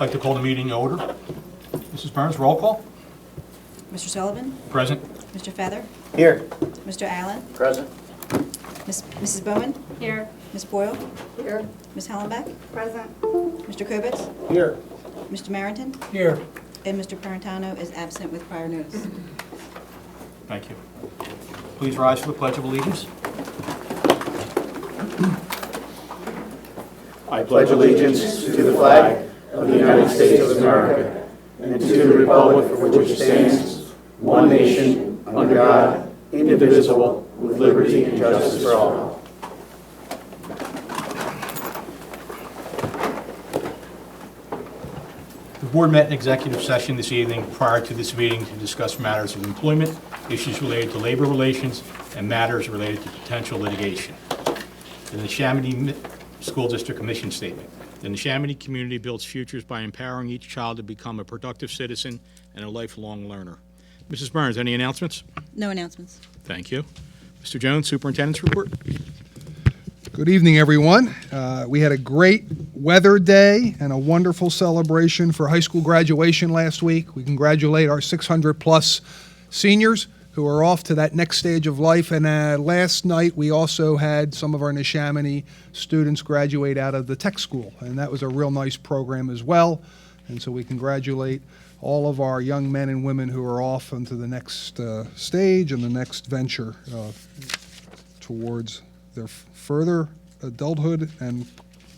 I'd like to call the meeting to order. Mrs. Burns, roll call. Mr. Sullivan? Present. Mr. Feather? Here. Mr. Allen? Present. Mrs. Bowman? Here. Ms. Boyle? Here. Ms. Hallenbeck? Present. Mr. Kubitz? Here. Mr. Marrington? Here. And Mr. Parentano is absent with prior notice. Thank you. Please rise for the Pledge of Allegiance. I pledge allegiance to the flag of the United States of America and to the republic for which it stands, one nation, under God, indivisible, with liberty and justice for all. The board met in executive session this evening prior to this meeting to discuss matters of employment, issues related to labor relations, and matters related to potential litigation. The Neshaminy School District Mission Statement. The Neshaminy community builds futures by empowering each child to become a productive citizen and a lifelong learner. Mrs. Burns, any announcements? No announcements. Thank you. Mr. Jones, Superintendent's report. Good evening, everyone. We had a great weather day and a wonderful celebration for high school graduation last week. We congratulate our 600-plus seniors who are off to that next stage of life. And last night, we also had some of our Neshaminy students graduate out of the tech school, and that was a real nice program as well. And so we congratulate all of our young men and women who are off into the next stage and the next venture towards their further adulthood and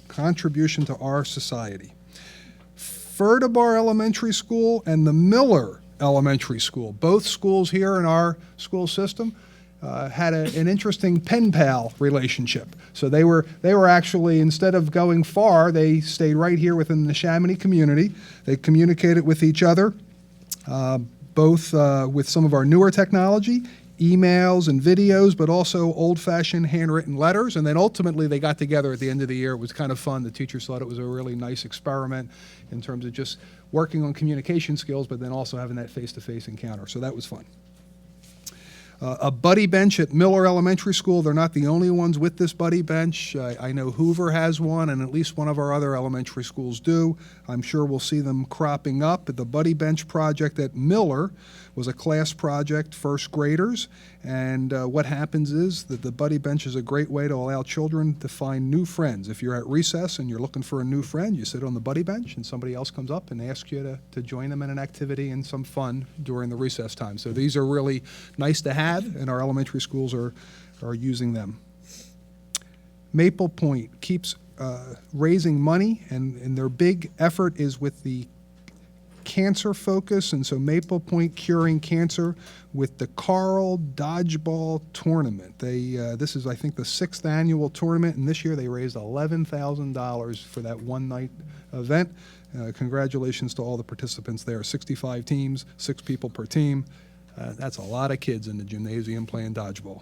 contribution to our society. Ferdabar Elementary School and the Miller Elementary School, both schools here in our school system, had an interesting pen pal relationship. So they were actually, instead of going far, they stayed right here within the Neshaminy community. They communicated with each other, both with some of our newer technology, emails and videos, but also old-fashioned handwritten letters. And then ultimately they got together at the end of the year. It was kind of fun. The teachers thought it was a really nice experiment in terms of just working on communication skills, but then also having that face-to-face encounter. So that was fun. A buddy bench at Miller Elementary School. They're not the only ones with this buddy bench. I know Hoover has one, and at least one of our other elementary schools do. I'm sure we'll see them cropping up. The buddy bench project at Miller was a class project, first graders, and what happens is that the buddy bench is a great way to allow children to find new friends. If you're at recess and you're looking for a new friend, you sit on the buddy bench and somebody else comes up and asks you to join them in an activity and some fun during the recess time. So these are really nice to have, and our elementary schools are using them. Maple Point keeps raising money, and their big effort is with the cancer focus, and so Maple Point Curing Cancer with the Carl Dodgeball Tournament. This is, I think, the 6th annual tournament, and this year they raised $11,000 for that one-night event. Congratulations to all the participants there. 65 teams, 6 people per team. That's a lot of kids in the gymnasium playing dodgeball.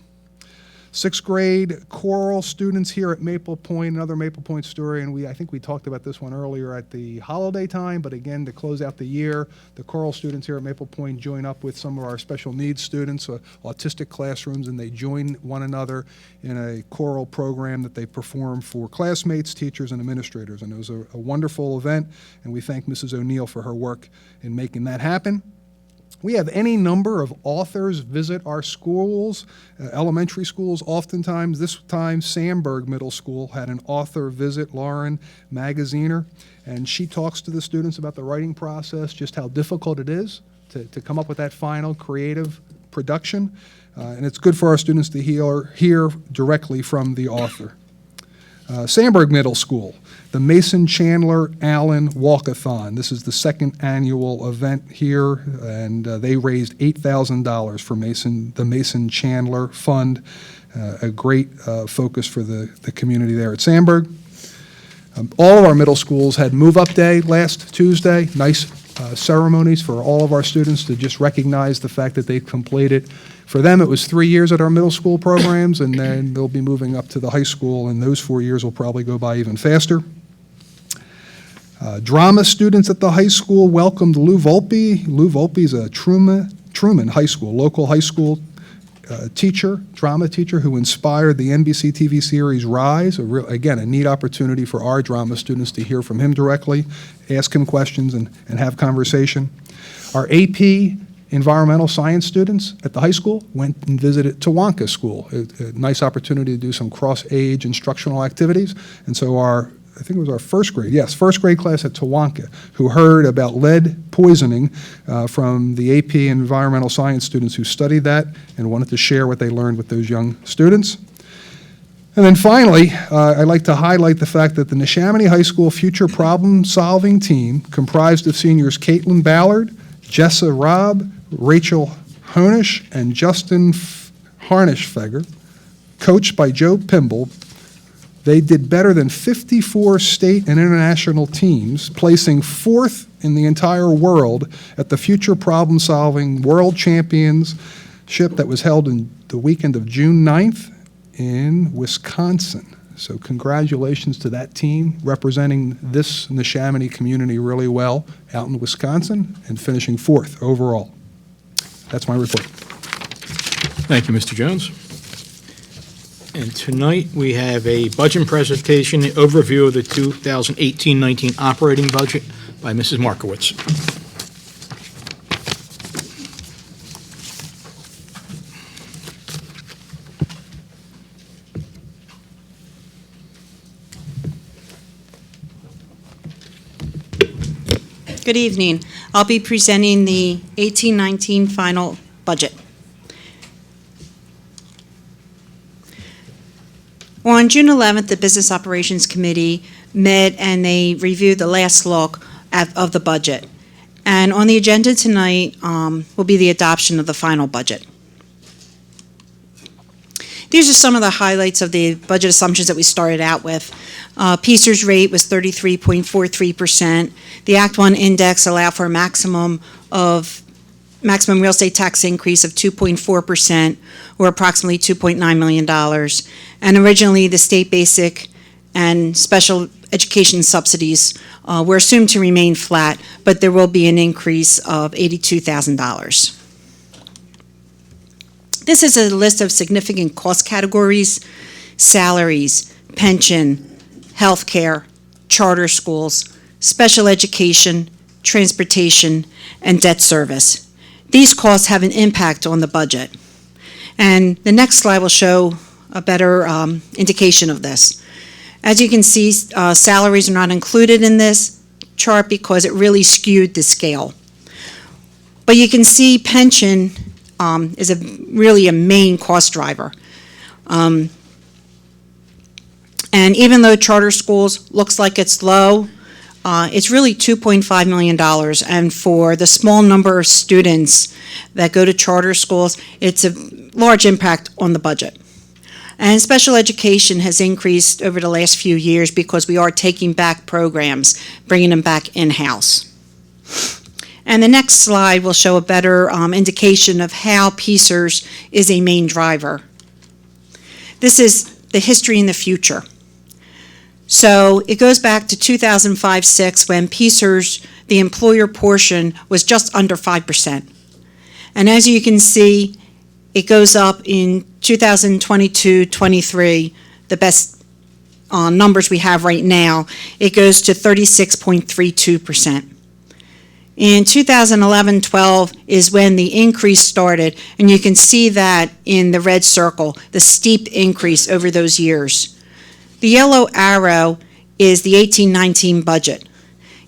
6th grade choral students here at Maple Point, another Maple Point story, and I think we talked about this one earlier at the holiday time, but again, to close out the year, the choral students here at Maple Point join up with some of our special needs students, autistic classrooms, and they join one another in a choral program that they perform for classmates, teachers, and administrators. And it was a wonderful event, and we thank Mrs. O'Neill for her work in making that happen. We have any number of authors visit our schools, elementary schools. Oftentimes, this time, Sandburg Middle School had an author visit, Lauren Magaziner, and she talks to the students about the writing process, just how difficult it is to come up with that final creative production. And it's good for our students to hear directly from the author. Sandburg Middle School, the Mason Chandler Allen Walkathon. This is the 2nd annual event here, and they raised $8,000 for the Mason Chandler Fund, a great focus for the community there at Sandburg. All of our middle schools had Move-Up Day last Tuesday. Nice ceremonies for all of our students to just recognize the fact that they've completed. For them, it was 3 years at our middle school programs, and then they'll be moving up to the high school, and those 4 years will probably go by even faster. Drama students at the high school welcomed Lou Volpe. Lou Volpe is a Truman High School, local high school teacher, drama teacher, who inspired the NBC TV series Rise. Again, a neat opportunity for our drama students to hear from him directly, ask him questions, and have conversation. Our AP environmental science students at the high school went and visited Tawanka School, a nice opportunity to do some cross-age instructional activities. And so I think it was our first grade class at Tawanka, who heard about lead poisoning from the AP environmental science students who studied that and wanted to share what they learned with those young students. And then finally, I'd like to highlight the fact that the Neshaminy High School Future Problem-Solving Team, comprised of seniors Caitlin Ballard, Jessa Robb, Rachel Honish, and Justin Harnishfeger, coached by Joe Pimble, they did better than 54 state and international teams, placing 4th in the entire world at the Future Problem Solving World Championship that was held in the weekend of June 9th in Wisconsin. So congratulations to that team representing this Neshaminy community really well out in Wisconsin and finishing 4th overall. That's my report. Thank you, Mr. Jones. And tonight, we have a budget presentation, overview of the 2018-19 operating budget by Mrs. Markowitz. Good evening. I'll be presenting the 18-19 final budget. On June 11th, the Business Operations Committee met and they reviewed the last look of the budget. And on the agenda tonight will be the adoption of the final budget. These are some of the highlights of the budget assumptions that we started out with. PSER's rate was 33.43%. The Act 1 index allowed for a maximum real estate tax increase of 2.4%, or approximately $2.9 million. And originally, the state basic and special education subsidies were assumed to remain flat, but there will be an increase of $82,000. This is a list of significant cost categories: salaries, pension, health care, charter schools, special education, transportation, and debt service. These costs have an impact on the budget. And the next slide will show a better indication of this. As you can see, salaries are not included in this chart because it really skewed the scale. But you can see pension is really a main cost driver. And even though charter schools looks like it's low, it's really $2.5 million. And for the small number of students that go to charter schools, it's a large impact on the budget. And special education has increased over the last few years because we are taking back programs, bringing them back in-house. And the next slide will show a better indication of how PSERS is a main driver. This is the history and the future. So it goes back to 2005-06 when PSERS, the employer portion, was just under 5%. And as you can see, it goes up in 2022-23, the best numbers we have right now, it goes to 36.32%. In 2011-12 is when the increase started, and you can see that in the red circle, the steep increase over those years. The yellow arrow is the 18-19 budget.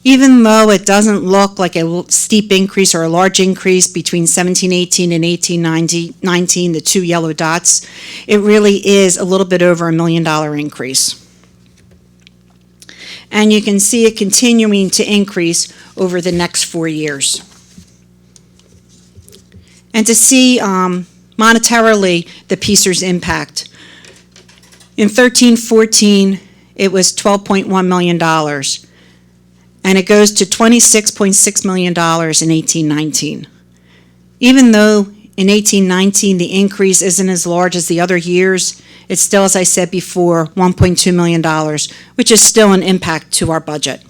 Even though it doesn't look like a steep increase or a large increase between 17-18 and 18-19, the two yellow dots, it really is a little bit over $1 million increase. And you can see it continuing to increase over the next 4 years. And to see monetarily the PSERS impact, in 13-14, it was $12.1 million. And it goes to $26.6 million in 18-19. Even though in 18-19 the increase isn't as large as the other years, it's still, as I said before, $1.2 million, which is still an impact to our budget.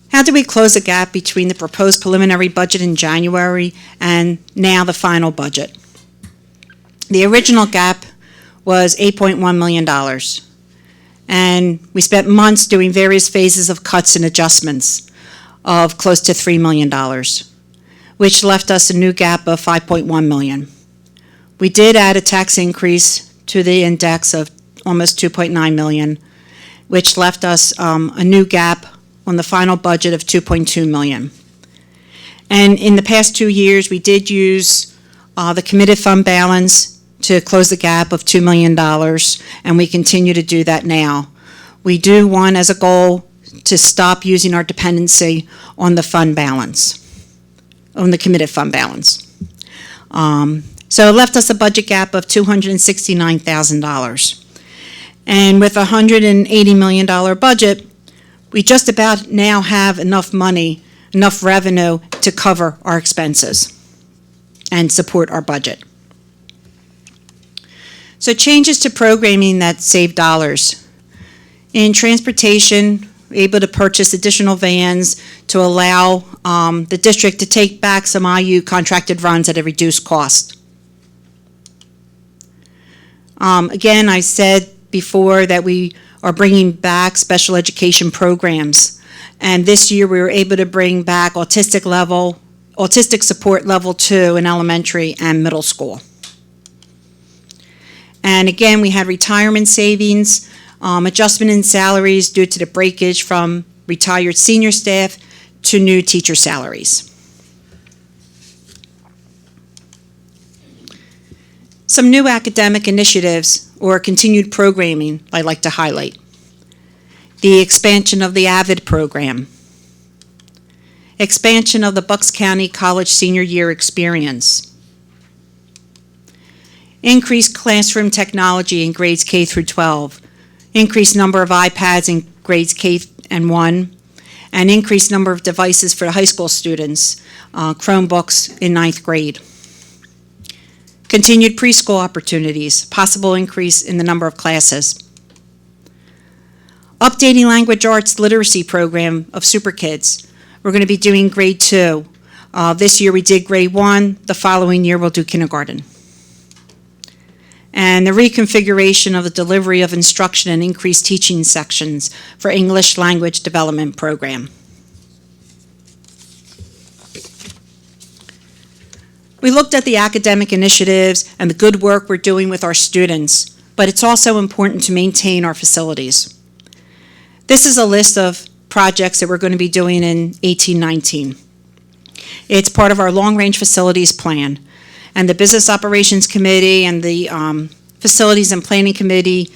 How did we close the gap between the proposed preliminary budget in January and now the final budget? The original gap was $8.1 million. And we spent months doing various phases of cuts and adjustments of close to $3 million, which left us a new gap of $5.1 million. We did add a tax increase to the index of almost $2.9 million, which left us a new gap on the final budget of $2.2 million. And in the past 2 years, we did use the committed fund balance to close the gap of $2 million, and we continue to do that now. We do want as a goal to stop using our dependency on the fund balance, on the committed fund balance. So it left us a budget gap of $269,000. And with a $180 million budget, we just about now have enough money, enough revenue to cover our expenses and support our budget. So changes to programming that save dollars. In transportation, we're able to purchase additional vans to allow the district to take back some IU contracted runs at a reduced cost. Again, I said before that we are bringing back special education programs. And this year we were able to bring back autistic support level 2 in elementary and middle school. And again, we had retirement savings, adjustment in salaries due to the breakage from retired senior staff to new teacher salaries. Some new academic initiatives or continued programming I'd like to highlight. The expansion of the AVID program. Expansion of the Bucks County College Senior Year Experience. Increased classroom technology in grades K through 12. Increased number of iPads in grades K and 1. And increased number of devices for high school students, Chromebooks in 9th grade. Continued preschool opportunities, possible increase in the number of classes. Updating language arts literacy program of Super Kids. We're going to be doing grade 2. This year we did grade 1. The following year we'll do kindergarten. And the reconfiguration of the delivery of instruction and increased teaching sections for English language development program. We looked at the academic initiatives and the good work we're doing with our students, but it's also important to maintain our facilities. This is a list of projects that we're going to be doing in 1819. It's part of our long-range facilities plan, and the Business Operations Committee and the Facilities and Planning Committee,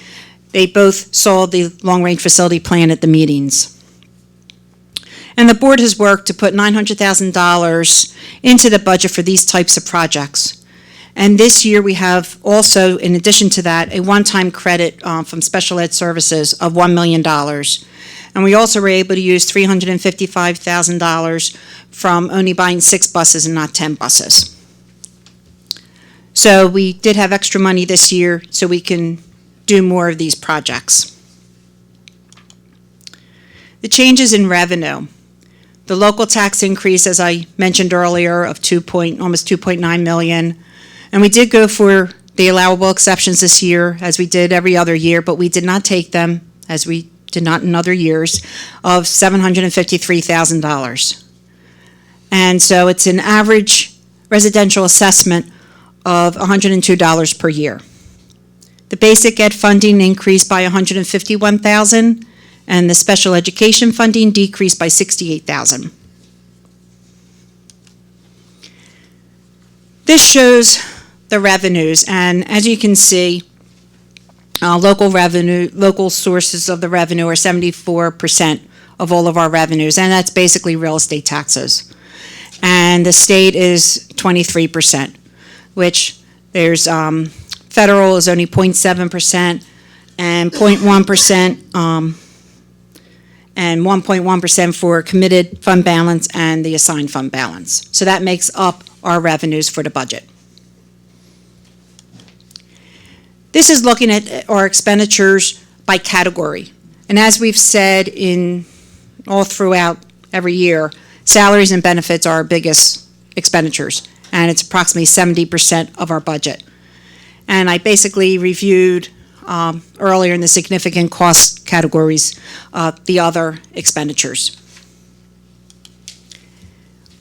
they both saw the long-range facility plan at the meetings. And the board has worked to put $900,000 into the budget for these types of projects. And this year we have also, in addition to that, a one-time credit from Special Ed Services of $1 million. And we also were able to use $355,000 from only buying 6 buses and not 10 buses. So we did have extra money this year so we can do more of these projects. The changes in revenue. The local tax increase, as I mentioned earlier, of almost $2.9 million. And we did go for the allowable exceptions this year, as we did every other year, but we did not take them, as we did not in other years, of $753,000. And so it's an average residential assessment of $102 per year. The basic ed funding increased by $151,000, and the special education funding decreased by $68,000. This shows the revenues, and as you can see, local sources of the revenue are 74% of all of our revenues, and that's basically real estate taxes. And the state is 23%, which there's federal is only 0.7% and 0.1%. And 1.1% for committed fund balance and the assigned fund balance. So that makes up our revenues for the budget. This is looking at our expenditures by category. And as we've said all throughout every year, salaries and benefits are our biggest expenditures, and it's approximately 70% of our budget. And I basically reviewed earlier in the significant cost categories, the other expenditures.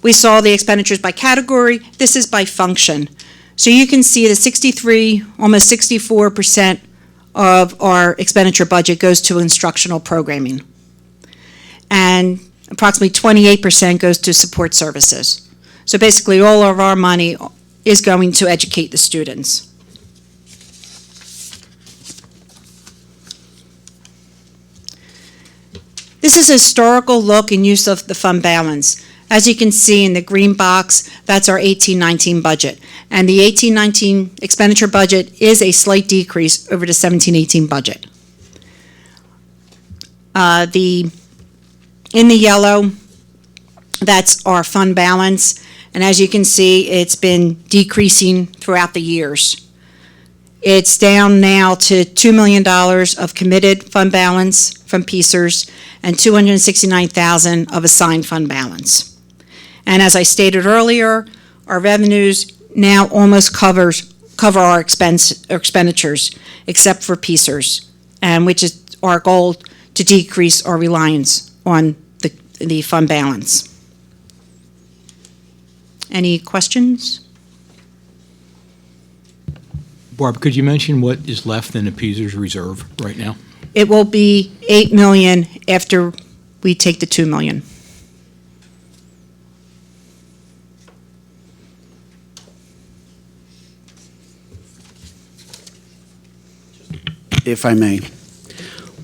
We saw the expenditures by category. This is by function. So you can see that 63, almost 64% of our expenditure budget goes to instructional programming. And approximately 28% goes to support services. So basically all of our money is going to educate the students. This is a historical look and use of the fund balance. As you can see in the green box, that's our 18-19 budget. And the 18-19 expenditure budget is a slight decrease over the 17-18 budget. In the yellow, that's our fund balance. And as you can see, it's been decreasing throughout the years. It's down now to $2 million of committed fund balance from PSERS and $269,000 of assigned fund balance. And as I stated earlier, our revenues now almost cover our expenditures, except for PSERS, and which is our goal to decrease our reliance on the fund balance. Any questions? Barb, could you mention what is left in the PSERS reserve right now? It will be $8 million after we take the $2 million. If I may,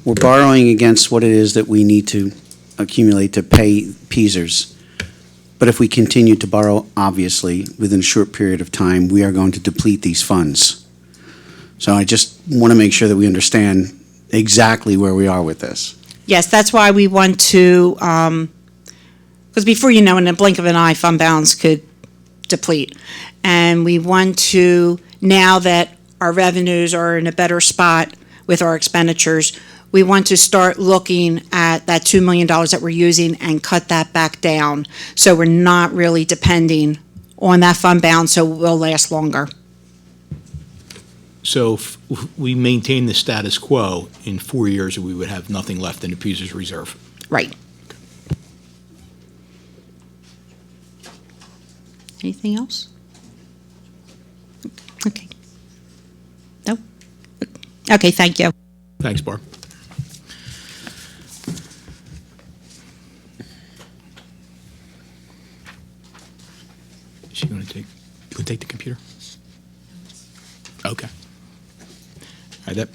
we're borrowing against what it is that we need to accumulate to pay PSERS. But if we continue to borrow, obviously, within a short period of time, we are going to deplete these funds. So I just want to make sure that we understand exactly where we are with this. Yes, that's why we want to, because before you know, in a blink of an eye, fund balance could deplete. And we want to, now that our revenues are in a better spot with our expenditures, we want to start looking at that $2 million that we're using and cut that back down. So we're not really depending on that fund balance, so we'll last longer. So if we maintain the status quo, in 4 years, we would have nothing left in the PSERS reserve. Right. Anything else? Okay. No? Okay, thank you. Thanks, Barb. Is she going to take, you going to take the computer? Okay. All right, that.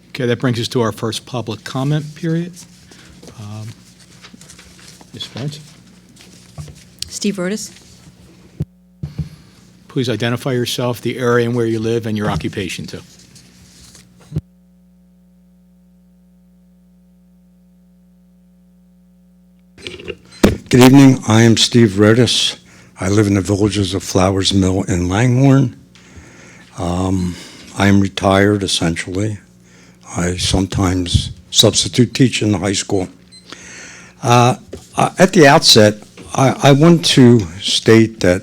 Okay, that brings us to our first public comment period. Ms. Florence, Steve Rodas? please identify yourself, the area and where you live, and your occupation, too. Good evening. I am Steve Rodas. I live in the villages of Flowers Mill in Langhorne. I am retired, essentially. I sometimes substitute teach in the high school. At the outset, I want to state that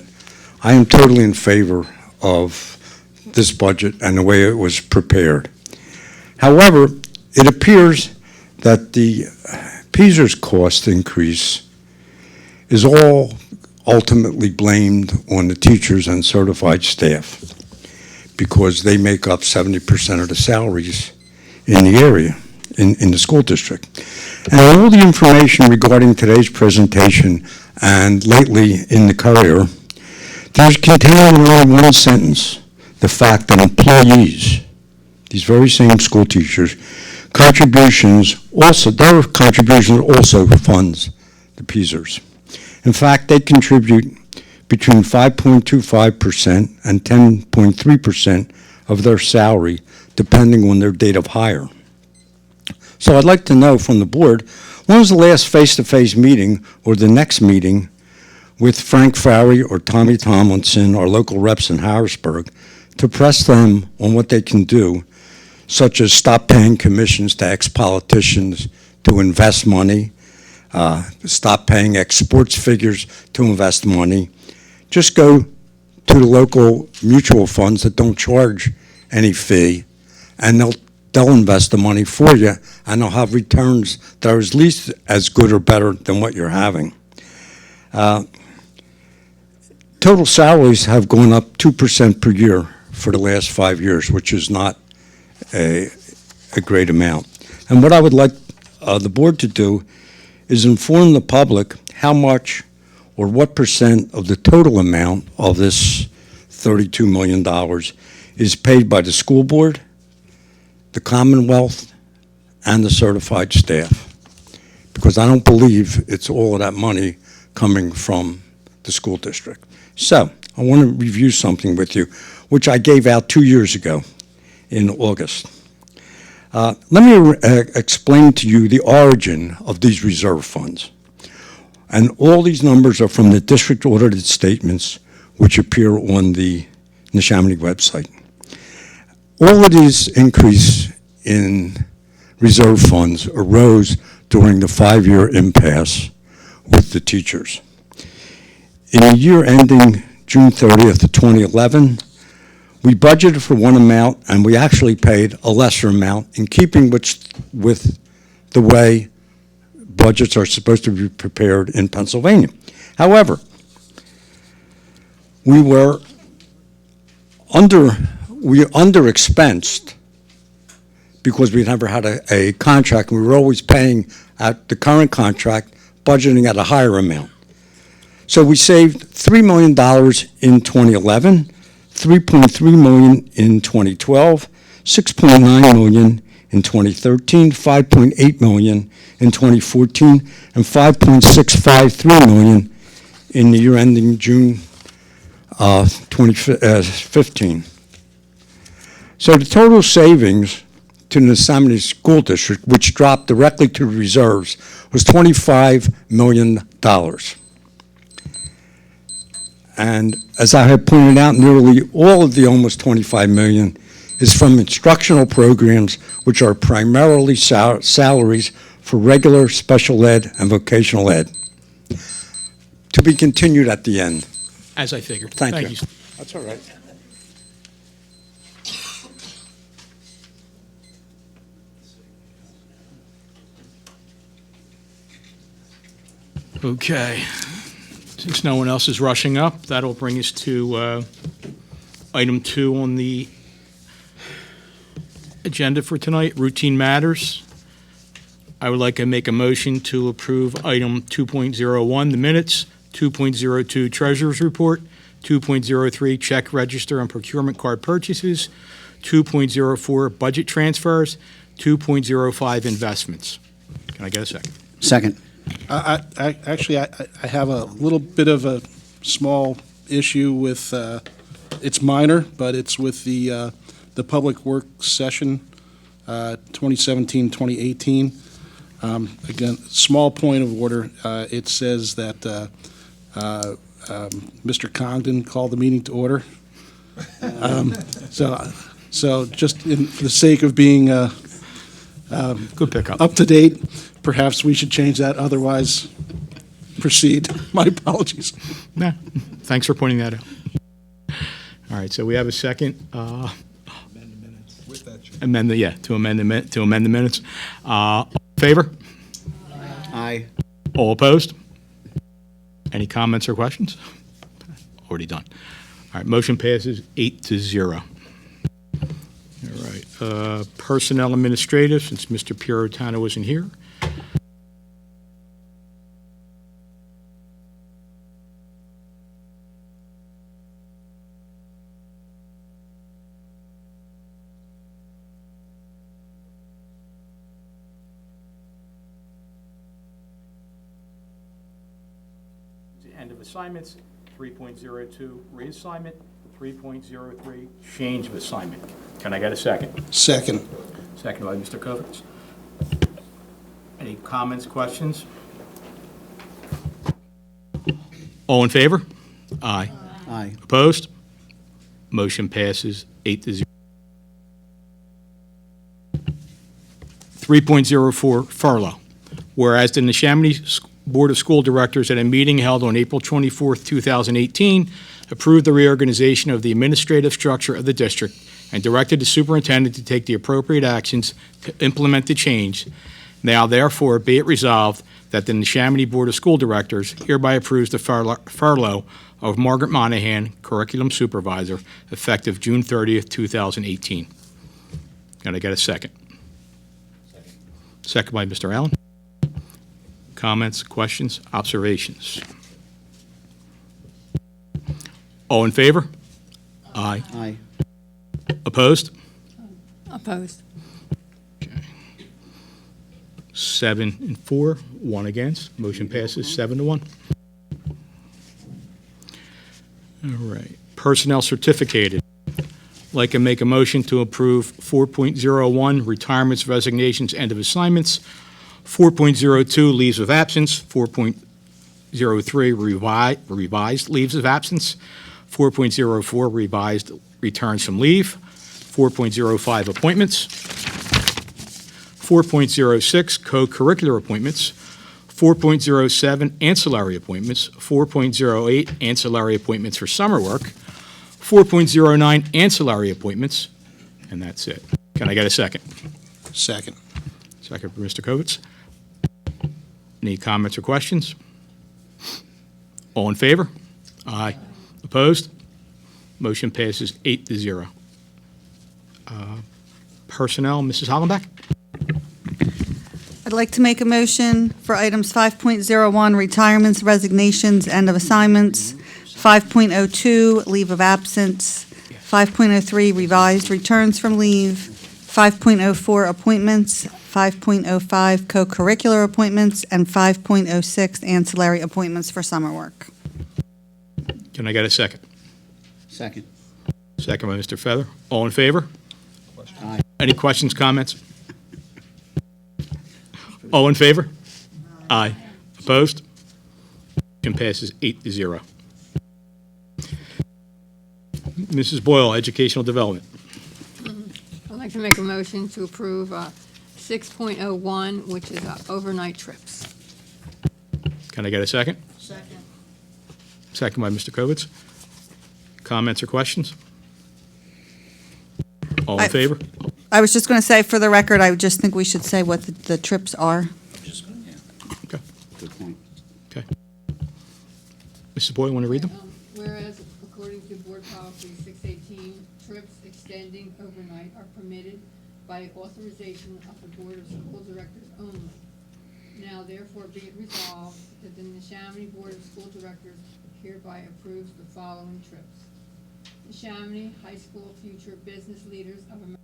I am totally in favor of this budget and the way it was prepared. However, it appears that the PSERS cost increase is all ultimately blamed on the teachers and certified staff because they make up 70% of the salaries in the area, in the school district. And all the information regarding today's presentation and lately in the Courier, there's contained in only one sentence the fact that employees, these very same school teachers, their contributions also funds the PSERS. In fact, they contribute between 5.25% and 10.3% of their salary, depending on their date of hire. So I'd like to know from the board, when was the last face-to-face meeting or the next meeting with Frank Farry or Tommy Tomlinson, our local reps in Harrisburg, to press them on what they can do, such as stop paying commissions to ex-politicians to invest money, stop paying ex-sports figures to invest money. Just go to the local mutual funds that don't charge any fee, and they'll invest the money for you, and they'll have returns that are at least as good or better than what you're having. Total salaries have gone up 2% per year for the last 5 years, which is not a great amount. And what I would like the board to do is inform the public how much or what percent of the total amount of this $32 million is paid by the school board, the Commonwealth, and the certified staff. Because I don't believe it's all of that money coming from the school district. So, I want to review something with you, which I gave out 2 years ago in August. Let me explain to you the origin of these reserve funds. And all these numbers are from the district audited statements, which appear on the Neshaminy website. All of these increase in reserve funds arose during the 5-year impasse with the teachers. In the year ending June 30th of 2011, we budgeted for one amount, and we actually paid a lesser amount in keeping with the way budgets are supposed to be prepared in Pennsylvania. However, we were under-expensed because we never had a contract. We were always paying at the current contract, budgeting at a higher amount. So we saved $3 million in 2011, $3.3 million in 2012, $6.9 million in 2013, $5.8 million in 2014, and $5.653 million in the year ending June 2015. So the total savings to the Neshaminy School District, which dropped directly to reserves, was $25 million. And as I have pointed out, nearly all of the almost $25 million is from instructional programs, which are primarily salaries for regular special ed and vocational ed. To be continued at the end. As I figured. Thank you. That's all right. Okay. Since no one else is rushing up, that'll bring us to item 2 on the agenda for tonight, routine matters. I would like to make a motion to approve item 2.01, the minutes, 2.02, treasurer's report, 2.03, check register and procurement card purchases, 2.04, budget transfers, 2.05, investments. Can I get a second? Second. I have a little bit of a small issue with, it's minor, but it's with the Public Works session, 2017-2018. Again, small point of order. It says that Mr. Congdon called the meeting to order. So just for the sake of being Good pickup. up to date, perhaps we should change that. Otherwise, proceed. My apologies. Nah, thanks for pointing that out. All right, so we have a second. With that change. To amend the minutes. All in favor? Aye. All opposed? Any comments or questions? Already done. All right, motion passes 8-0. All right, personnel administrative, since Mr. Puritano isn't here. The end of assignments, 3.02 reassignment, 3.03 change of assignment. Can I get a second? Second. Second by Mr. Kovitz. Any comments, questions? All in favor? Aye. Aye. Opposed? Motion passes 8-0. 3.04 furlough. Whereas the Neshaminy Board of School Directors at a meeting held on April 24, 2018, approved the reorganization of the administrative structure of the district and directed the superintendent to take the appropriate actions to implement the change. Now therefore be it resolved that the Neshaminy Board of School Directors hereby approves the furlough of Margaret Monahan, Curriculum Supervisor, effective June 30th, 2018. Can I get a second? Second by Mr. Allen. Comments, questions, observations? All in favor? Aye. Aye. Opposed? Opposed. 7 and 4, 1 against. Motion passes 7-1. All right. Personnel certificated. Like to make a motion to approve 4.01 retirements, resignations, end of assignments, 4.02 leaves of absence, 4.03 revised leaves of absence, 4.04 revised returns from leave, 4.05 appointments, 4.06 co-curricular appointments, 4.07 ancillary appointments, 4.08 ancillary appointments for summer work, 4.09 ancillary appointments, and that's it. Can I get a second? Second. Second for Mr. Kovitz. Any comments or questions? All in favor? Aye. Opposed? Motion passes 8-0. Personnel, Mrs. Hollenbeck? I'd like to make a motion for items 5.01, retirements, resignations, end of assignments, 5.02, leave of absence, 5.03, revised returns from leave, 5.04, appointments, 5.05, co-curricular appointments, and 5.06, ancillary appointments for summer work. Can I get a second? Second. Second by Mr. Feather. All in favor? Aye. Any questions, comments? All in favor? Aye. Opposed? Motion passes 8-0. Mrs. Boyle, Educational Development. I'd like to make a motion to approve 6.01, which is overnight trips. Can I get a second? Second. Second by Mr. Kovitz. Comments or questions? All in favor? I was just going to say, for the record, I just think we should say what the trips are. Okay. Good point. Okay. Mrs. Boyle, want to read them? Whereas, according to Board Policy 618, trips extending overnight are permitted by authorization of the Board of School Directors only. Now therefore be it resolved that the Neshaminy Board of School Directors hereby approves the following trips. Neshaminy High School Future Business Leaders of America.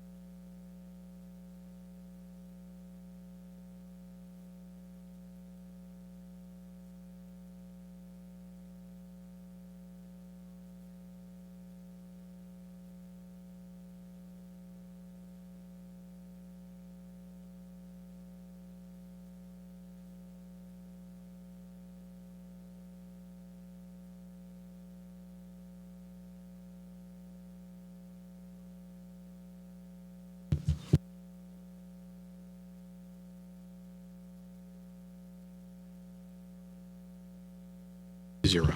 Zero.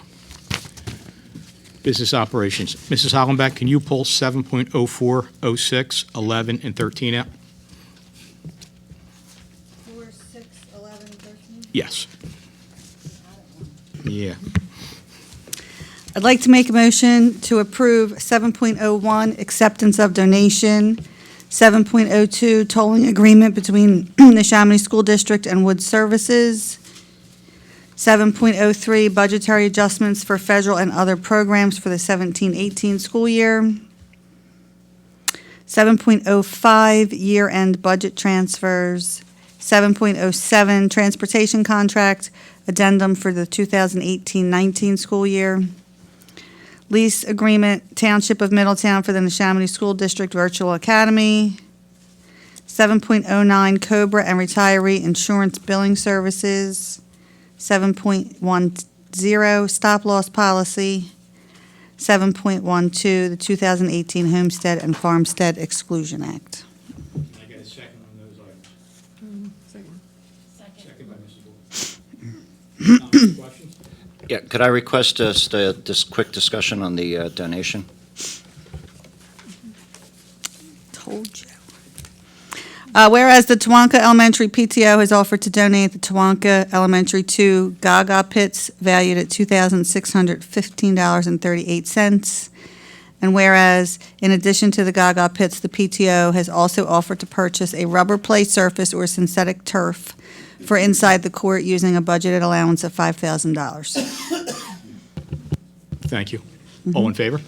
Business operations. Mrs. Hollenbeck, can you pull 7.04, 06, 11, and 13 out? 4, 6, 11, 13. Yes. Yeah. I'd like to make a motion to approve 7.01, acceptance of donation, 7.02, tolling agreement between Neshaminy School District and Wood Services, 7.03, budgetary adjustments for federal and other programs for the 17-18 school year, 7.05, year-end budget transfers, 7.07, transportation contract addendum for the 2018-19 school year, lease agreement, Township of Middletown for the Neshaminy School District Virtual Academy, 7.09, Cobra and retiree insurance billing services, 7.10, stop-loss policy, 7.12, the 2018 Homestead and Farmstead Exclusion Act. Can I get a second on those items? Second. Second by Mrs. Wolf. Comments, questions? Yeah, could I request this quick discussion on the donation? Told you. Whereas the Tawanka Elementary PTO has offered to donate the Tawanka Elementary 2 Gaga pits valued at $2,615.38. And whereas, in addition to the Gaga pits, the PTO has also offered to purchase a rubber play surface or synthetic turf for inside the court using a budgeted allowance of $5,000. Thank you. All in favor?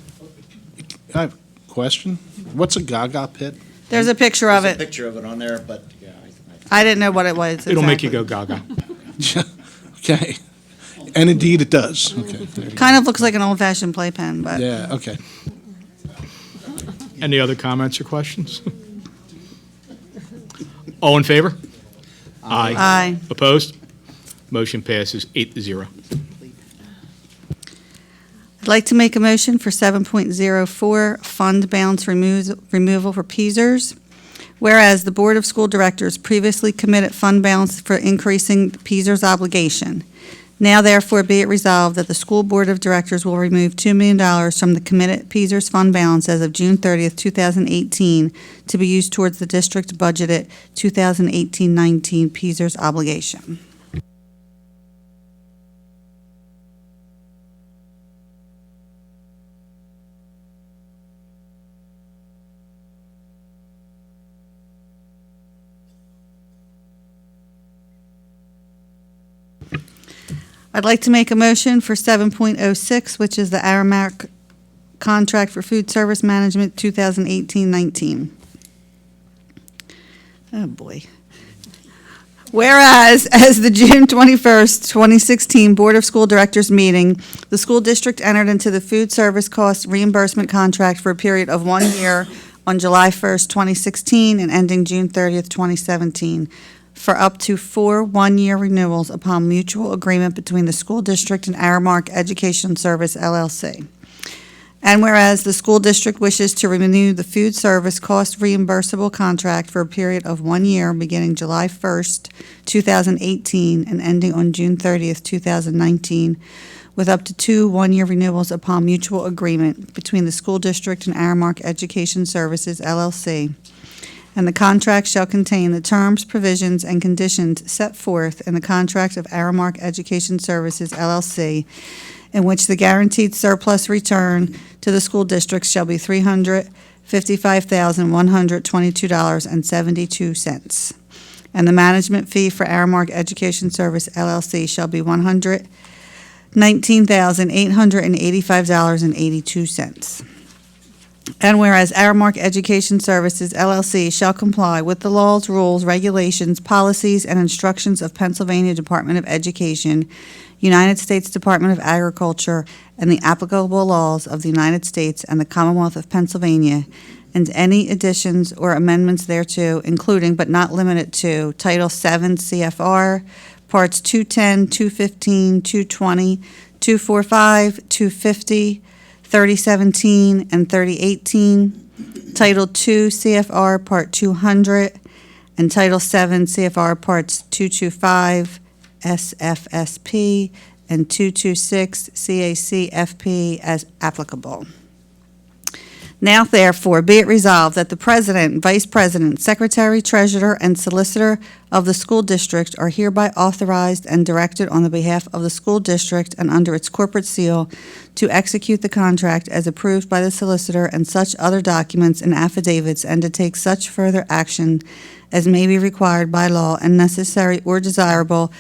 I have a question. What's a Gaga pit? There's a picture of There's a it. picture of it on there, but, yeah. I didn't know what it was. It'll make you exactly. go gaga. Okay. And indeed, it does. Okay. there you go. Kind of looks like an old-fashioned playpen, but. Yeah, okay. Any other comments or questions? All in favor? Aye. Aye. Opposed? Motion passes 8-0. I'd like to make a motion for 7.04, fund balance removal for Peasers. Whereas the Board of School Directors previously committed fund balance for increasing the Peasers obligation. Now therefore be it resolved that the School Board of Directors will remove $2 million from the committed Peasers fund balance as of June 30th, 2018, to be used towards the district budgeted 2018-19 Peasers obligation. I'd like to make a motion for 7.06, which is the Aramark contract for food service management 2018-19. Oh, boy. Whereas, as the June 21st, 2016 Board of School Directors meeting, the school district entered into the food service cost reimbursement contract for a period of 1 year on July 1st, 2016, and ending June 30th, 2017, for up to 4 one-year renewals upon mutual agreement between the school district and Aramark Education Service, LLC. And whereas the school district wishes to renew the food service cost reimbursable contract for a period of 1 year beginning July 1st, 2018, and ending on June 30th, 2019, with up to 2 one-year renewals upon mutual agreement between the school district and Aramark Education Services, LLC. And the contract shall contain the terms, provisions, and conditions set forth in the contract of Aramark Education Services, LLC, in which the guaranteed surplus return to the school district shall be $355,122.72. And the management fee for Aramark Education Service, LLC, shall be $119,885.82. And whereas Aramark Education Services, LLC, shall comply with the laws, rules, regulations, policies, and instructions of Pennsylvania Department of Education, United States Department of Agriculture, and the applicable laws of the United States and the Commonwealth of Pennsylvania, and any additions or amendments thereto, including but not limited to Title VII CFR, Parts 210, 215, 220, 245, 250, 3017 and 3018, Title II CFR Part 200, and Title VII CFR Parts 225 SFSP and 226 CACFP as applicable. Now therefore be it resolved that the President, Vice President, Secretary, Treasurer, and Solicitor of the school district are hereby authorized and directed on the behalf of the school district and under its corporate seal to execute the contract as approved by the solicitor and such other documents and affidavits, and to take such further action as may be required by law and necessary or desirable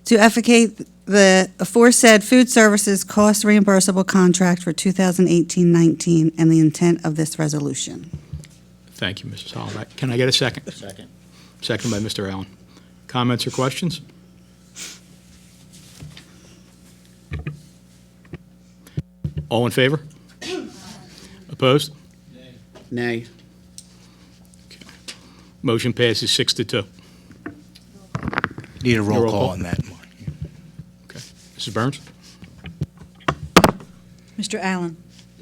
to effectuate the aforesaid food services cost reimbursable contract for 2018-19 and the intent of this resolution. Thank you, Mrs. Hollaback. Can I get a second? Second. Second by Mr. Allen. Comments or questions? All in favor? Opposed? Nay. Motion passes 6-2. Need a roll roll call call? on that. Okay. Mrs. Burns? Mr. Allen?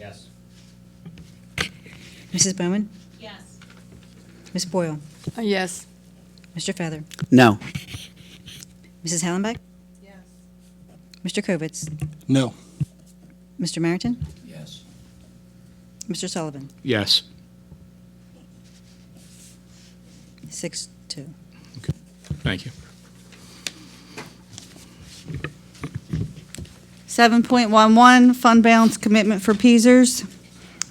Yes. Mrs. Bowman? Yes. Ms. Boyle? Yes. Mr. Feather? No. Mrs. Hallenbeck? Yes. Mr. Kovitz? No. Mr. Martin? Yes. Mr. Sullivan? Yes. 6-2. Thank you. 7.11, fund balance commitment for PESERS.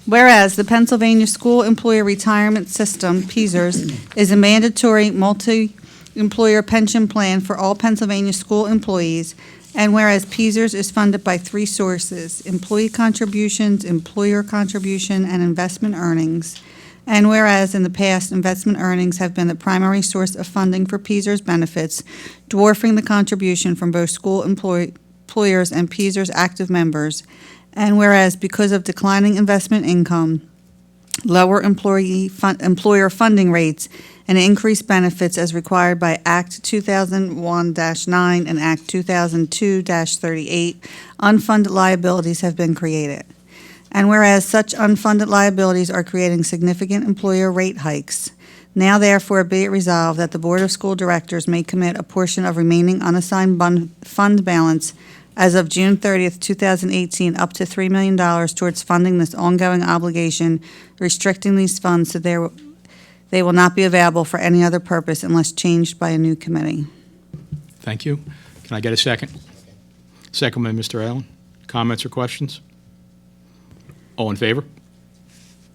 Whereas the Pennsylvania School Employer Retirement System, PESERS, is a mandatory multi-employer pension plan for all Pennsylvania school employees, and whereas PESERS is funded by three sources: employee contributions, employer contribution, and investment earnings. And whereas in the past, investment earnings have been the primary source of funding for PESERS benefits, dwarfing the contribution from both school employers and PESERS active members. And whereas because of declining investment income, lower employer funding rates, and increased benefits as required by Act 2001-9 and Act 2002-38, unfunded liabilities have been created. And whereas such unfunded liabilities are creating significant employer rate hikes, now therefore be it resolved that the Board of School Directors may commit a portion of remaining unassigned fund balance as of June 30th, 2018, up to $3 million towards funding this ongoing obligation, restricting these funds so they will not be available for any other purpose unless changed by a new committee. Thank you. Can I get a second? Second by Mr. Allen. Comments or questions? All in favor?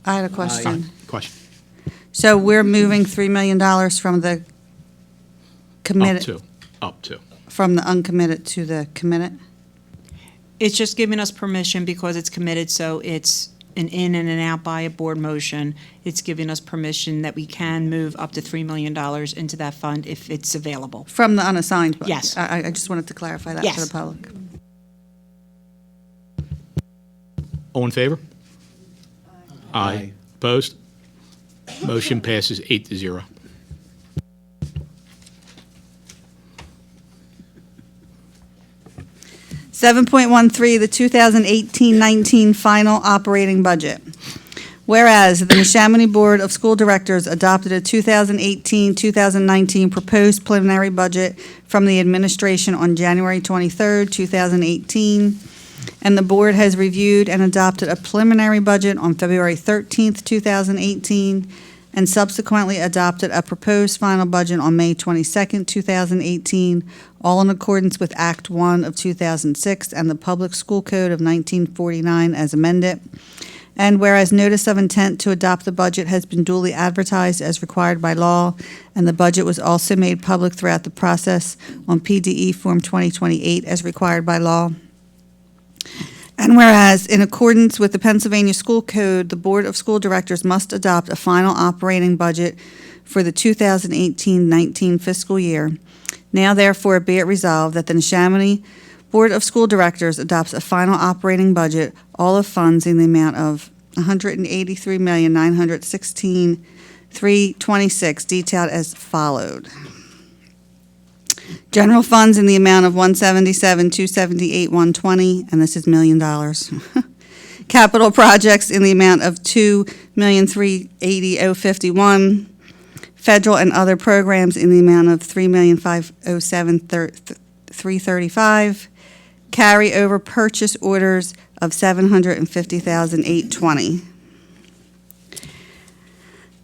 I had a question. Question. So we're moving $3 million from the committed, Up to. from the uncommitted to the committed? It's just giving us permission because it's committed, so it's an in and an out by a board motion. It's giving us permission that we can move up to $3 million into that fund if it's available. From the unassigned budget? Yes. I just wanted to clarify that for Yes. the public. All in favor? Aye. Opposed? Motion passes 8-0. Seven 7.13, the 2018-19 final operating budget. Whereas the Neshaminy Board of School Directors adopted a 2018-2019 proposed preliminary budget from the administration on January 23rd, 2018, and the board has reviewed and adopted a preliminary budget on February 13th, 2018, and subsequently adopted a proposed final budget on May 22nd, 2018, all in accordance with Act 1 of 2006 and the Public School Code of 1949 as amended. And whereas notice of intent to adopt the budget has been duly advertised as required by law, and the budget was also made public throughout the process on PDE Form 2028 as required by law. And whereas, in accordance with the Pennsylvania School Code, the Board of School Directors must adopt a final operating budget for the 2018-19 fiscal year. Now therefore be it resolved that the Neshaminy Board of School Directors adopts a final operating budget, all of funds in the amount of $183,916,326, detailed as followed. General funds in the amount of $177,278,120, and this is $1 million. Capital projects in the amount of $2,380,051. Federal and other programs in the amount of $3,507,335. Carryover purchase orders of $750,820.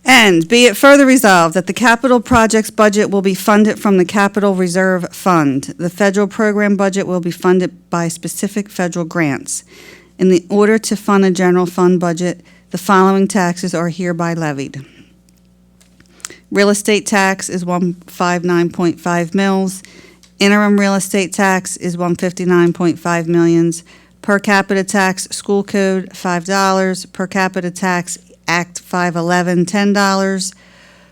And be it further resolved that the capital projects budget will be funded from the Capital Reserve Fund. The federal program budget will be funded by specific federal grants. In the order to fund a general fund budget, the following taxes are hereby levied. Real estate tax is 159.5 mils. Interim real estate tax is 159.5 millions. Per capita tax, school code, $5. Per capita tax, Act 511, $10.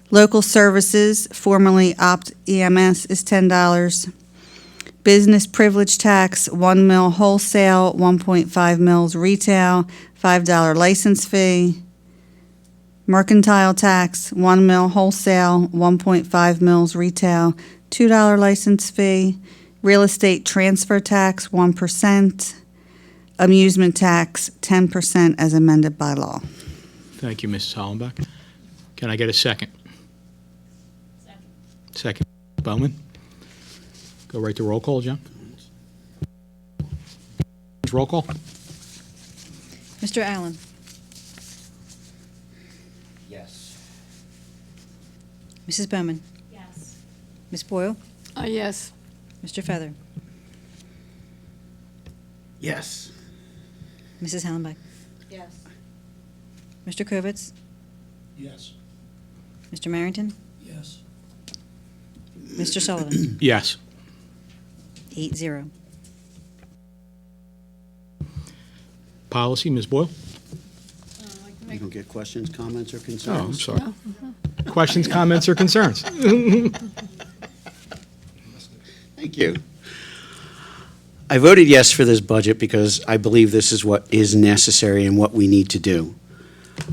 Local services, formerly Opt EMS, is $10. Business privilege tax, 1 mil wholesale, 1.5 mils retail, $5 license fee. Mercantile tax, 1 mil wholesale, 1.5 mils retail, $2 license fee. Real estate transfer tax, 1%. amusement tax 10% as amended by law. Thank you, Mrs. Hollenbeck. Can I get a second? Second. Bowman? Go right to roll call, John. Roll call? Mr. Allen? Yes. Mrs. Bowman? Yes. Ms. Boyle? Yes. Mr. Feather? Yes. Mrs. Hallenbeck? Yes. Mr. Kovitz? Yes. Mr. Marrington? Yes. Mr. Sullivan? Yes. 8-0. Policy, Ms. Boyle? I'd like to You make don't get questions, comments, or Oh, I'm concerns? sorry. Questions, comments, or concerns? Thank you. I voted yes for this budget because I believe this is what is necessary and what we need to do.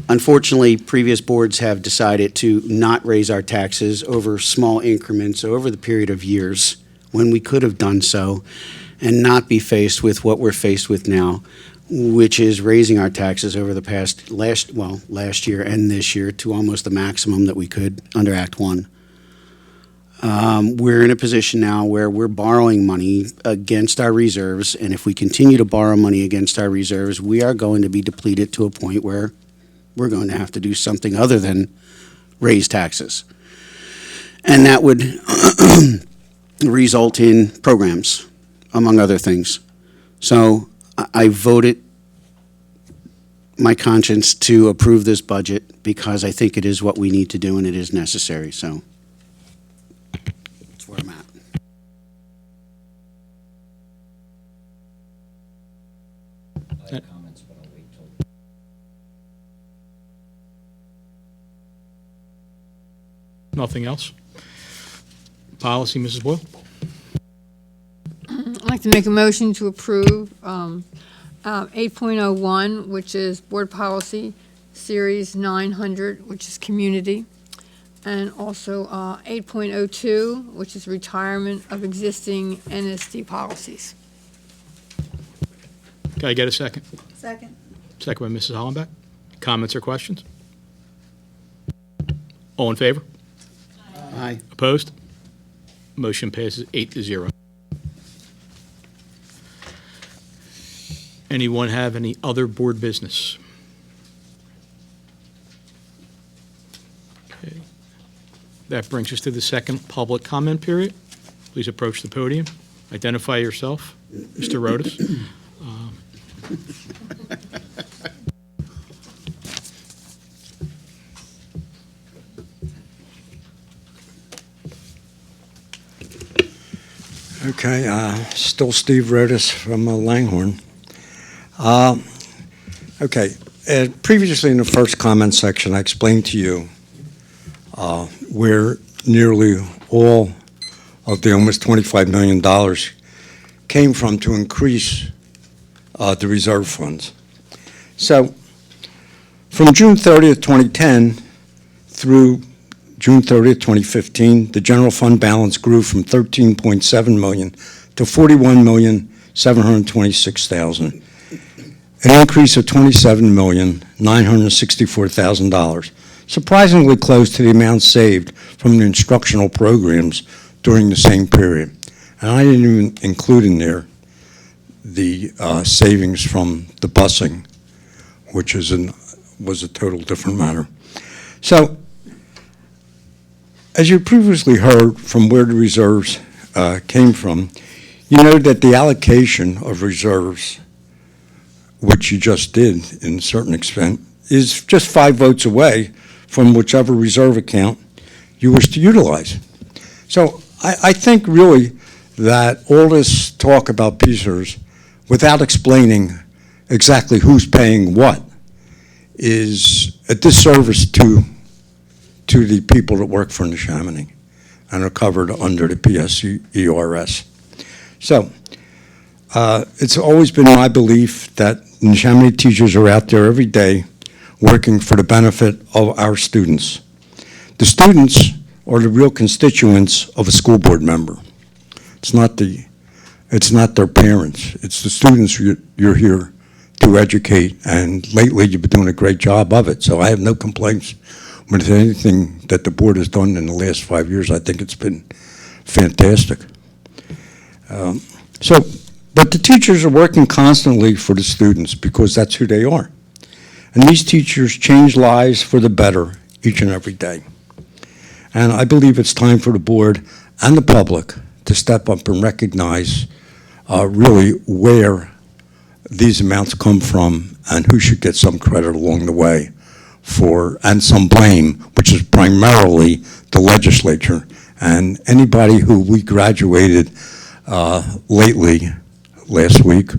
Unfortunately, previous boards have decided to not raise our taxes over small increments over the period of years when we could have done so and not be faced with what we're faced with now, which is raising our taxes over the last year and this year to almost the maximum that we could under Act 1. We're in a position now where we're borrowing money against our reserves, and if we continue to borrow money against our reserves, we are going to be depleted to a point where we're going to have to do something other than raise taxes. And that would result in programs, among other things. So I voted my conscience to approve this budget because I think it is what we need to do and it is necessary. So that's where I'm at. I have comments, but I'll wait till. Nothing else? Policy, Mrs. Boyle? I'd like to make a motion to approve 8.01, which is Board Policy Series 900, which is Community, and also 8.02, which is Retirement of Existing NSD Policies. Can I get a second? Second. Second by Mrs. Hollenbeck. Comments or questions? All in favor? Aye. Opposed? Motion passes 8-0. Anyone have any other board business? Okay. That brings us to the second public comment period. Please approach the podium. Identify yourself. Mr. Rodas. Okay, still Steve Rodas from Langhorne. Okay, previously in the first comment section, I explained to you where nearly all of the almost $25 million came from to increase the reserve funds. So from June 30th, 2010 through June 30th, 2015, the general fund balance grew from $13.7 million to $41,726,000, an increase of $27,964,000, surprisingly close to the amount saved from the instructional programs during the same period. And I didn't even include in there the savings from the busing, which was a total different matter. So, as you previously heard from where the reserves came from, you know that the allocation of reserves, which you just did in a certain extent, is just 5 votes away from whichever reserve account you wish to utilize. So I think really that all this talk about PSERS, without explaining exactly who's paying what, is a disservice to the people that work for Neshaminy and are covered under the PSERS. So it's always been my belief that Neshaminy teachers are out there every day working for the benefit of our students. The students are the real constituents of a school board member. It's not their parents. It's the students you're here do educate, and lately you've been doing a great job of it, so I have no complaints with anything that the board has done in the last 5 years. I think it's been fantastic. But the teachers are working constantly for the students because that's who they are. And these teachers change lives for the better each and every day. And I believe it's time for the board and the public to step up and recognize really where these amounts come from and who should get some credit along the way for, and some blame, which is primarily the legislature. And anybody who we graduated lately, last week,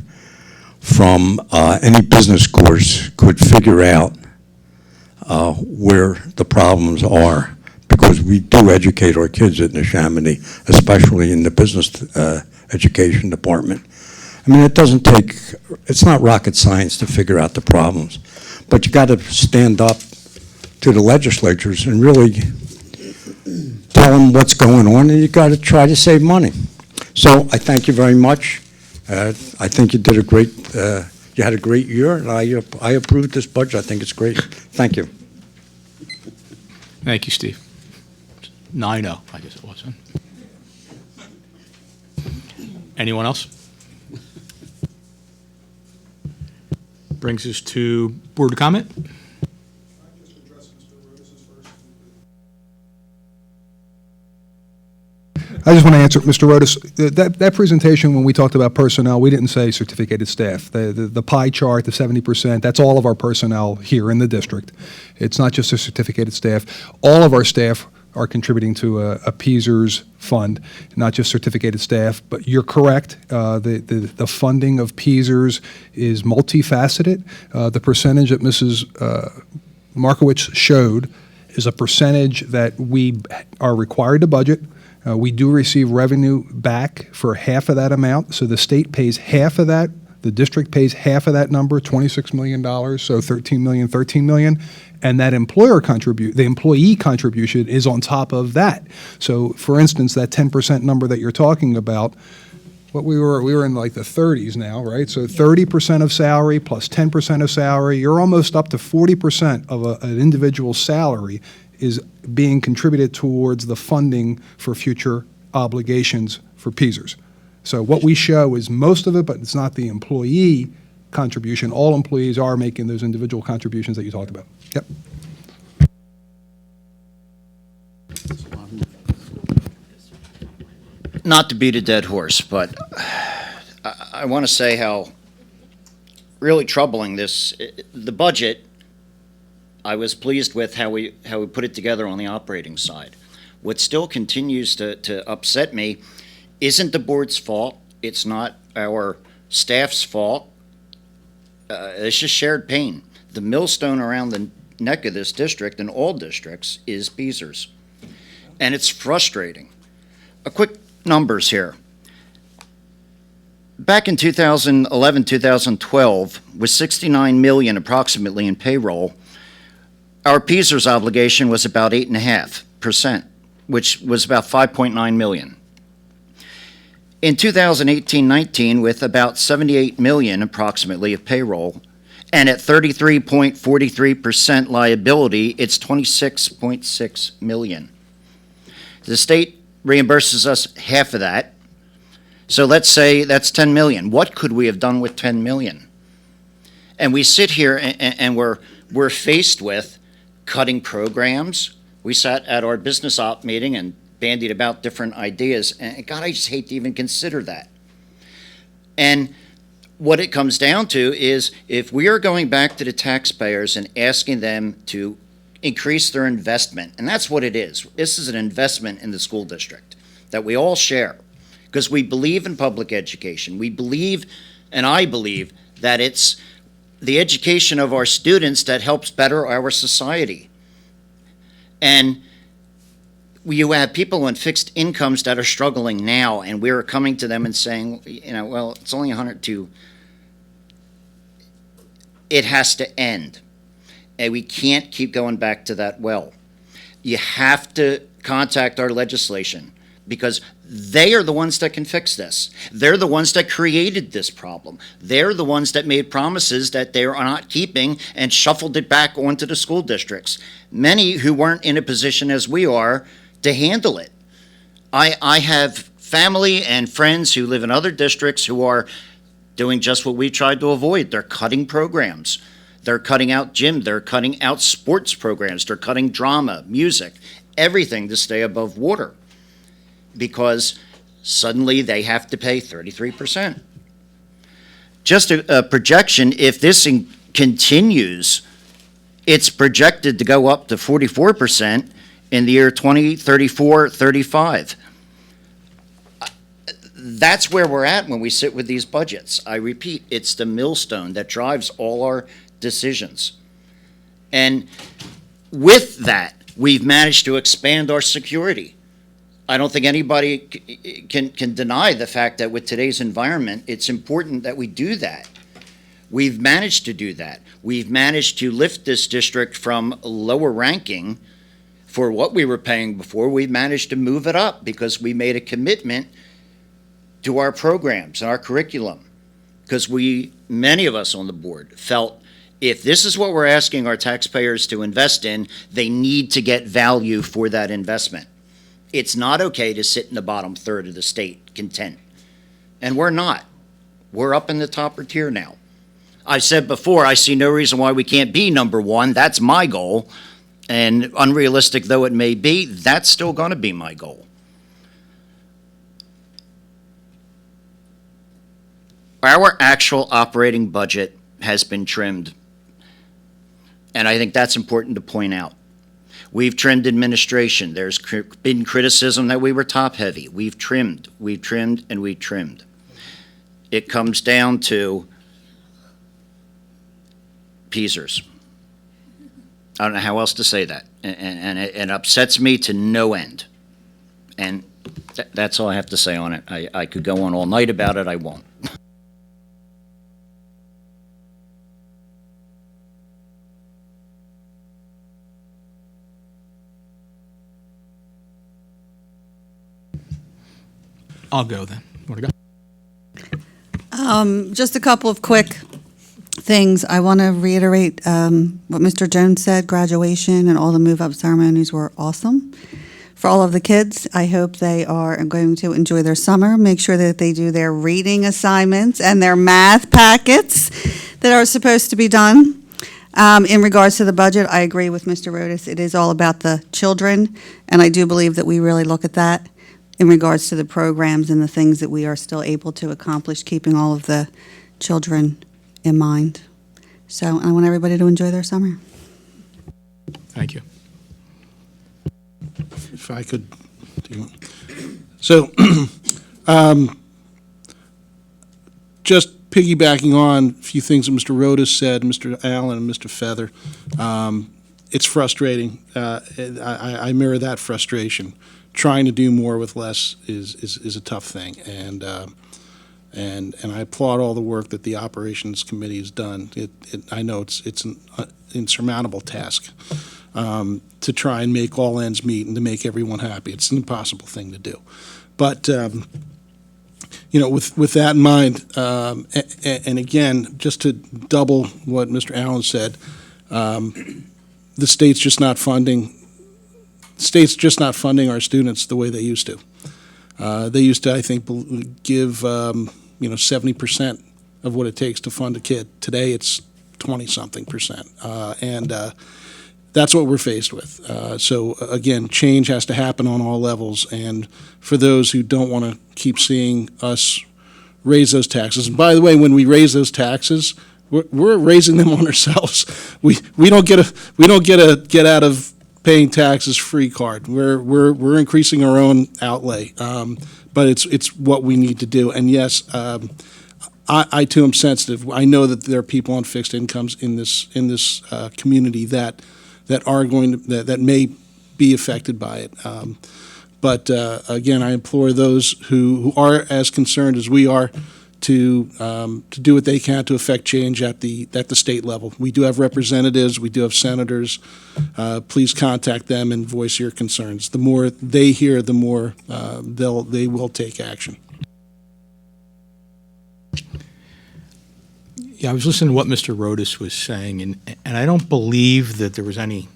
from any business course could figure out where the problems are, because we do educate our kids at Neshaminy, especially in the business education department. I mean, it's not rocket science to figure out the problems, but you got to stand up to the legislatures and really tell them what's going on, and you got to try to save money. So I thank you very much. I think you did you had a great year, and I approved this budget. I think it's great. Thank you. Thank you, Steve. 9-0, I guess it was. Huh? Anyone else? Brings us to board comment. I just want to answer, Mr. Rodas, that presentation, when we talked about personnel, we didn't say certificated staff. The pie chart, the 70%, that's all of our personnel here in the district. It's not just the certificated staff. All of our staff are contributing to a PSERS fund, not just certificated staff. But you're correct. The funding of PSERS is multifaceted. The percentage that Mrs. Markowitz showed is a percentage that we are required to budget. We do receive revenue back for half of that amount, so the state pays half of that. The district pays half of that number, $26 million, so $13 million, and that the employee contribution is on top of that. So, for instance, that 10% number that you're talking about, we were in like the 30s now, right? So 30% of salary plus 10% of salary, you're almost up to 40% of an individual's salary is being contributed towards the funding for future obligations for PSERS. So what we show is most of it, but it's not the employee contribution. All employees are making those individual contributions that you talked about. Yep. Not to beat a dead horse, but I want to say how really troubling the budget. I was pleased with how we put it together on the operating side. What still continues to upset me isn't the board's fault. It's not our staff's fault. It's just shared pain. The millstone around the neck of this district and all districts is PSERS. And it's frustrating. A quick numbers here. Back in 2011, 2012, with $69 million approximately in payroll, our PSERS obligation was about 8.5%, which was about $5.9 million. In 2018-19, with about $78 million approximately of payroll, and at 33.43% liability, it's $26.6 million. The state reimburses us half of that, so let's say that's $10 million. What could we have done with $10 million? And we sit here and we're faced with cutting programs. We sat at our business op meeting and bandied about different ideas, and God, I just hate to even consider that. And what it comes down to is if we are going back to the taxpayers and asking them to increase their investment, and that's what it is. This is an investment in the school district that we all share because we believe in public education. We believe, and I believe, that it's the education of our students that helps better our society. And you have people on fixed incomes that are struggling now, and we're coming to them and saying, well, it's only 102. It has to end. And we can't keep going back to that well. You have to contact our legislation because they are the ones that can fix this. They're the ones that created this problem. They're the ones that made promises that they are not keeping and shuffled it back onto the school districts. Many who weren't in a position as we are to handle it. I have family and friends who live in other districts who are doing just what we tried to avoid. They're cutting programs. They're cutting out gym. They're cutting out sports programs. They're cutting drama, music, everything to stay above water, because suddenly they have to pay 33%. Just a projection, if this continues, it's projected to go up to 44% in the year 2034-35. That's where we're at when we sit with these budgets. I repeat, it's the millstone that drives all our decisions. And with that, we've managed to expand our security. I don't think anybody can deny the fact that with today's environment, it's important that we do that. We've managed to do that. We've managed to lift this district from lower ranking for what we were paying before. We've managed to move it up because we made a commitment to our programs and our curriculum. Because many of us on the board felt if this is what we're asking our taxpayers to invest in, they need to get value for that investment. It's not okay to sit in the bottom third of the state content. And we're not. We're up in the top tier now. I said before, I see no reason why we can't be number one. That's my goal. And unrealistic though it may be, that's still going to be my goal. Our actual operating budget has been trimmed. And I think that's important to point out. We've trimmed administration. There's been criticism that we were top-heavy. We've trimmed, and we've trimmed. It comes down to Peasers. I don't know how else to say that. And it upsets me to no end. And that's all I have to say on it. I could go on all night about it. I won't. I'll go then. Want to go? Just a couple of quick things. I want to reiterate what Mr. Jones said. Graduation and all the move-up ceremonies were awesome. For all of the kids, I hope they are going to enjoy their summer. Make sure that they do their reading assignments and their math packets that are supposed to be done. In regards to the budget, I agree with Mr. Rodas. It is all about the children, and I do believe that we really look at that in regards to the programs and the things that we are still able to accomplish, keeping all of the children in mind. So I want everybody to enjoy their summer. Thank you. If I could, so just piggybacking on a few things that Mr. Rodas said, Mr. Allen and Mr. Feather, it's frustrating. I mirror that frustration. Trying to do more with less is a tough thing, and I applaud all the work that the operations committee has done. I know it's an insurmountable task to try and make all ends meet and to make everyone happy. It's an impossible thing to do, but with that in mind, and again, just to double what Mr. Allen said, the state's just not funding. State's just not funding our students the way they used to. They used to, I think, give 70% of what it takes to fund a kid. Today, it's 20-something%, and that's what we're faced with. So again, change has to happen on all levels. And for those who don't want to keep seeing us raise those taxes, and by the way, when we raise those taxes, we're raising them on ourselves. We don't get a get out of paying taxes free card. We're increasing our own outlay, but it's what we need to do. And yes, I too am sensitive. I know that there are people on fixed incomes in this community that may be affected by it. But again, I implore those who are as concerned as we are to do what they can to affect change at the state level. We do have representatives, we do have senators. Please contact them and voice your concerns. The more they hear, the more they will take action. Yeah, I was listening to what Mr. Rodas was saying, and I don't believe that there was any,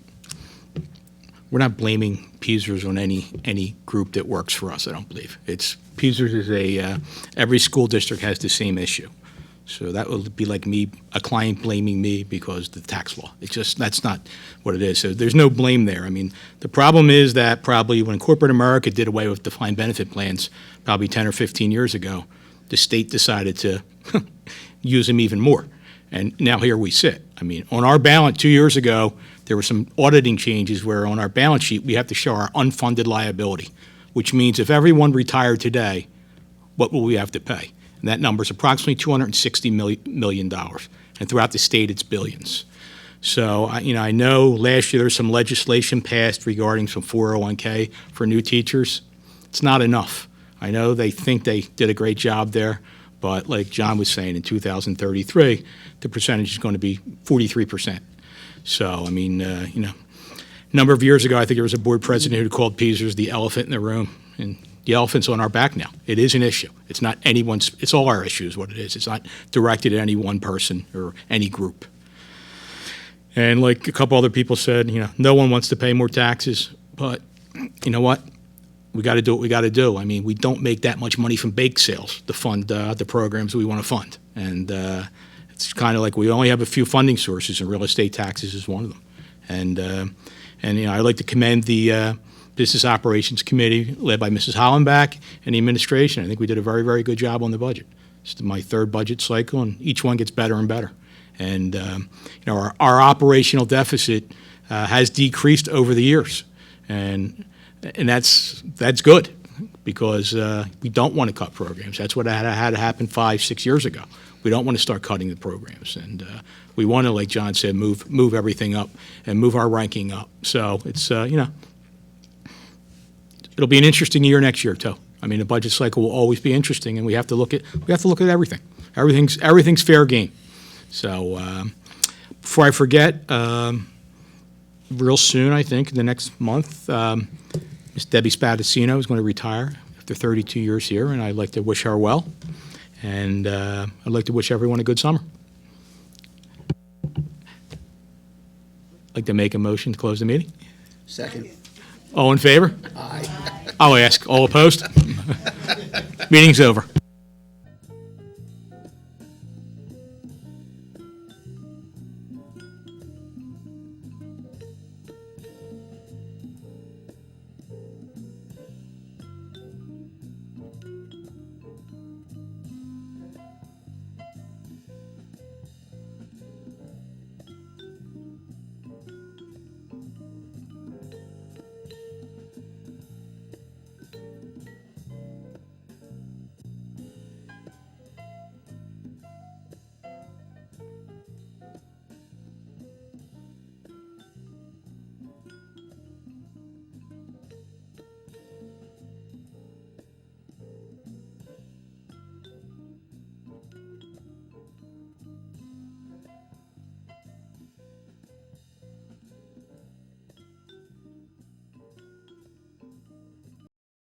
we're not blaming Peasers on any group that works for us, I don't believe. Peasers is every school district has the same issue. So that would be like a client blaming me because the tax law. That's not what it is. So there's no blame there. I mean, the problem is that probably when corporate America did away with defined benefit plans, probably 10 or 15 years ago, the state decided to use them even more. And now here we sit. I mean, on our balance 2 years ago, there were some auditing changes where on our balance sheet, we have to show our unfunded liability, which means if everyone retired today, what will we have to pay? And that number is approximately $260 million. And throughout the state, it's billions. So, I know last year there was some legislation passed regarding some 401k for new teachers. It's not enough. I know they think they did a great job there, but like John was saying, in 2033, the percentage is going to be 43%. So, I mean, a number of years ago, I think there was a board president who called Peasers the elephant in the room, and the elephant's on our back now. It is an issue. It's not anyone's, it's all our issue is what it is. It's not directed at any one person or any group. And like a couple other people said, no one wants to pay more taxes, but you know what? We got to do what we got to do. I mean, we don't make that much money from bake sales to fund the programs we want to fund. And it's kind of like we only have a few funding sources, and real estate taxes is one of them. And I'd like to commend the Business Operations Committee led by Mrs. Hollenbach and the administration. I think we did a very, very good job on the budget. It's my third budget cycle, and each one gets better and better. And our operational deficit has decreased over the years, and that's good because we don't want to cut programs. That's what had to happen 5-6 years ago. We don't want to start cutting the programs, and we want to, like John said, move everything up and move our ranking up. So it's it'll be an interesting year next year too. I mean, the budget cycle will always be interesting, and we have to look at everything. Everything's fair game. So before I forget, real soon, I think, in the next month, Miss Debbie Spadacino is going to retire after 32 years here, and I'd like to wish her well. And I'd like to wish everyone a good summer. I'd like to make a motion to close the meeting. Second. All in favor? Aye. I'll ask. All opposed? Meeting's over.